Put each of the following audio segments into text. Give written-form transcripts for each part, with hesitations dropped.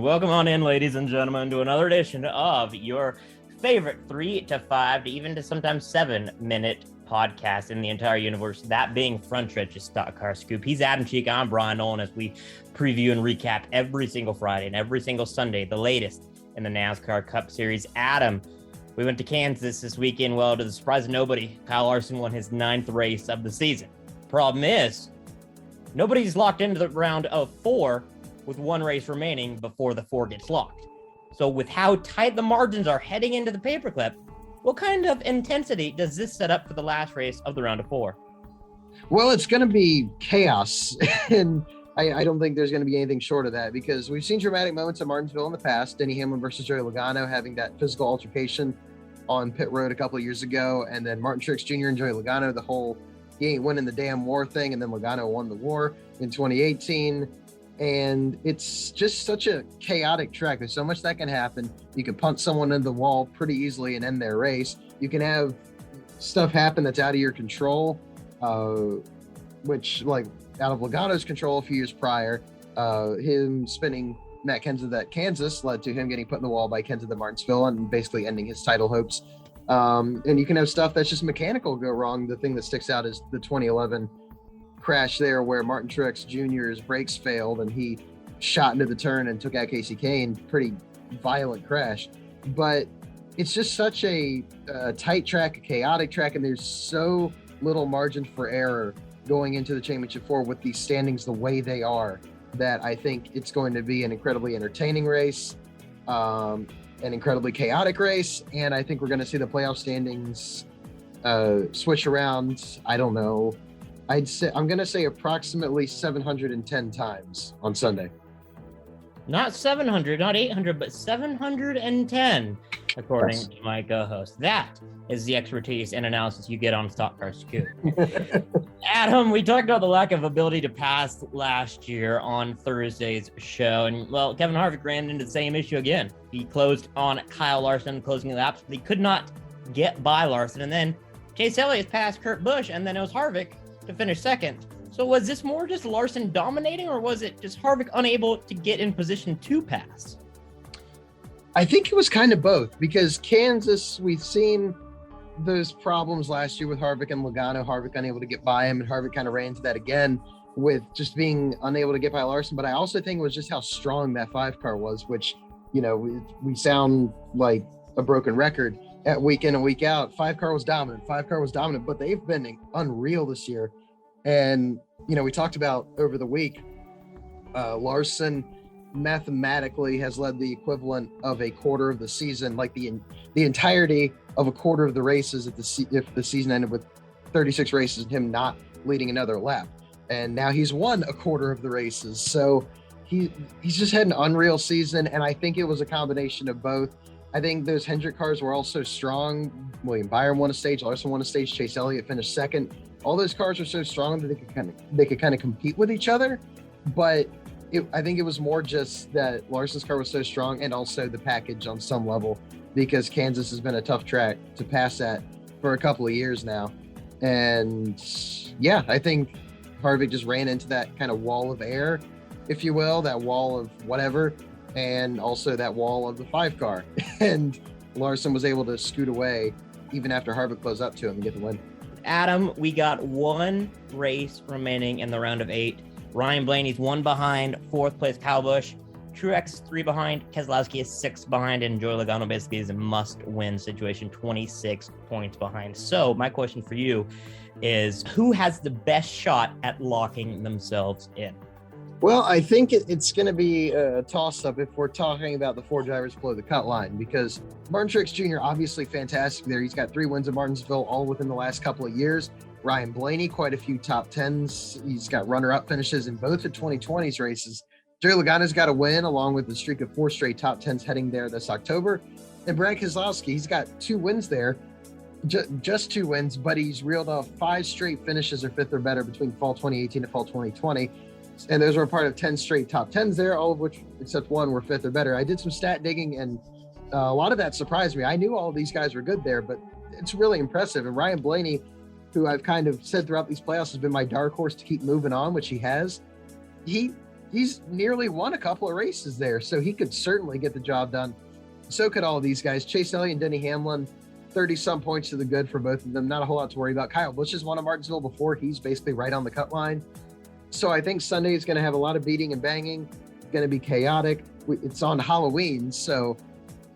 Welcome on in, ladies and gentlemen, to another edition of your favorite 3 to 5 to even to sometimes 7-minute podcast in the entire universe, that being Front Stretch's Stock Car Scoop. He's Adam Cheek, I'm Brian Nolan, as we preview and recap every single Friday and every single Sunday, the latest in the NASCAR Cup Series. Adam, we went to Kansas this weekend. Well, to the surprise of nobody, Kyle Larson won his 9th race of the season. Problem is, nobody's locked into the round of 4 with 1 race remaining before the 4 gets locked. So with how tight the margins are heading into the paperclip, what kind of intensity does this set up for the last race of the round of 4? Well, it's going to be chaos, and I don't think there's going to be anything short of that, because we've seen dramatic moments at Martinsville in the past. Denny Hamlin versus Joey Logano having that physical altercation on pit road a couple of years ago, and then Martin Truex Jr. and Joey Logano, the whole "he ain't winning the damn war" thing, and then Logano won the war in 2018. And it's just such a chaotic track. There's so much that can happen. You can punt someone into the wall pretty easily and end their race. You can have stuff happen that's out of your control, which, like, out of Logano's control a few years prior. Him spinning Matt Kenseth at Kansas led to him getting put in the wall by Kenseth at Martinsville and basically ending his title hopes. And you can have stuff that's just mechanical go wrong. The thing that sticks out is the 2011 crash there where Martin Truex Jr.'s brakes failed and he shot into the turn and took out Casey Kane. Pretty violent crash. But it's just such a tight track, a chaotic track, and there's so little margin for error going into the Championship 4 with these standings the way they are, that I think it's going to be an incredibly entertaining race, an incredibly chaotic race, and I think we're going to see the playoff standings switch around. I don't know. I'm going to say approximately 710 times on Sunday. Not 700, not 800, but 710, according to my co-host. That is the expertise and analysis you get on Stock Car Scoop. Adam, we talked about the lack of ability to pass last year on Thursday's show, and, well, Kevin Harvick ran into the same issue again. He closed on Kyle Larson, closing laps, but he could not get by Larson, and then Chase Elliott passed Kurt Busch, and then it was Harvick to finish second. So was this more just Larson dominating, or was it just Harvick unable to get in position to pass? I think it was kind of both, because Kansas, we've seen those problems last year with Harvick and Logano. Harvick unable to get by him, and Harvick kind of ran into that again with just being unable to get by Larson. But I also think it was just how strong that 5 car was, which, you know, we sound like a broken record at week in and week out. 5 car was dominant, but they've been unreal this year. And, you know, we talked about over the week, Larson mathematically has led the equivalent of a quarter of the season, like the entirety of a quarter of the races if the season ended with 36 races and him not leading another lap. And now he's won a quarter of the races. So he's just had an unreal season. And I think it was a combination of both. I think those Hendrick cars were also strong. William Byron won a stage, Larson won a stage, Chase Elliott finished second. All those cars are so strong that they could kind of compete with each other. But I think it was more just that Larson's car was so strong, and also the package on some level, because Kansas has been a tough track to pass at for a couple of years now. And yeah, I think Harvick just ran into that kind of wall of air, if you will, that wall of whatever, and also that wall of the 5 car. And Larson was able to scoot away even after Harvick closed up to him and get the win. Adam, we got 1 race remaining in the round of 8. Ryan Blaney's 1 behind, 4th place Kyle Busch. Truex is 3 behind, Keselowski is 6 behind, and Joey Logano basically is a must-win situation, 26 points behind. So my question for you is, who has the best shot at locking themselves in? Well, I think it's going to be a toss-up if we're talking about the 4 drivers below the cut line, because Martin Truex Jr. obviously fantastic there. He's got 3 wins at Martinsville, all within the last couple of years. Ryan Blaney, quite a few top 10s. He's got runner-up finishes in both the 2020s races. Joey Logano's got a win, along with the streak of 4 straight top 10s heading there this October. And Brad Keselowski, he's got 2 wins there, just 2 wins, but he's reeled off 5 straight finishes or 5th or better between fall 2018 and fall 2020. And those were a part of 10 straight top 10s there, all of which, except 1, were 5th or better. I did some stat digging, and a lot of that surprised me. I knew all of these guys were good there, but it's really impressive. And Ryan Blaney, who I've kind of said throughout these playoffs has been my dark horse to keep moving on, which he has, he he's nearly won a couple of races there, so he could certainly get the job done. So could all of these guys. Chase Elliott and Denny Hamlin, 30-some points to the good for both of them. Not a whole lot to worry about. Kyle Busch has won at Martinsville before. He's basically right on the cut line. So I think Sunday is going to have a lot of beating and banging. It's going to be chaotic. It's on Halloween, so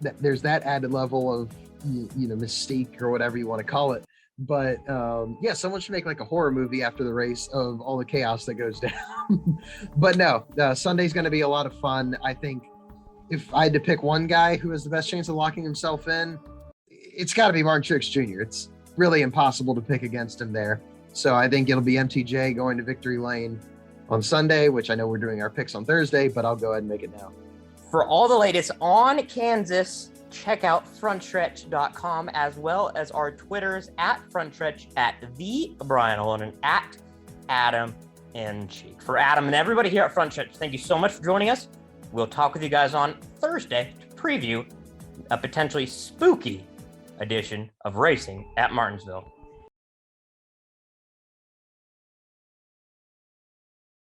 there's that added level of, mystique or whatever you want to call it. But someone should make like a horror movie after the race of all the chaos that goes down. But no, Sunday's going to be a lot of fun. I think if I had to pick one guy who has the best chance of locking himself in, it's got to be Martin Truex Jr. It's really impossible to pick against him there. So I think it'll be MTJ going to victory lane on Sunday, which I know we're doing our picks on Thursday, but I'll go ahead and make it now. For all the latest on Kansas, check out frontstretch.com, as well as our Twitters at frontstretch, at the Brian Holden, and at Adam N. Cheek. For Adam and everybody here at Frontstretch, thank you so much for joining us. We'll talk with you guys on Thursday to preview a potentially spooky edition of racing at Martinsville.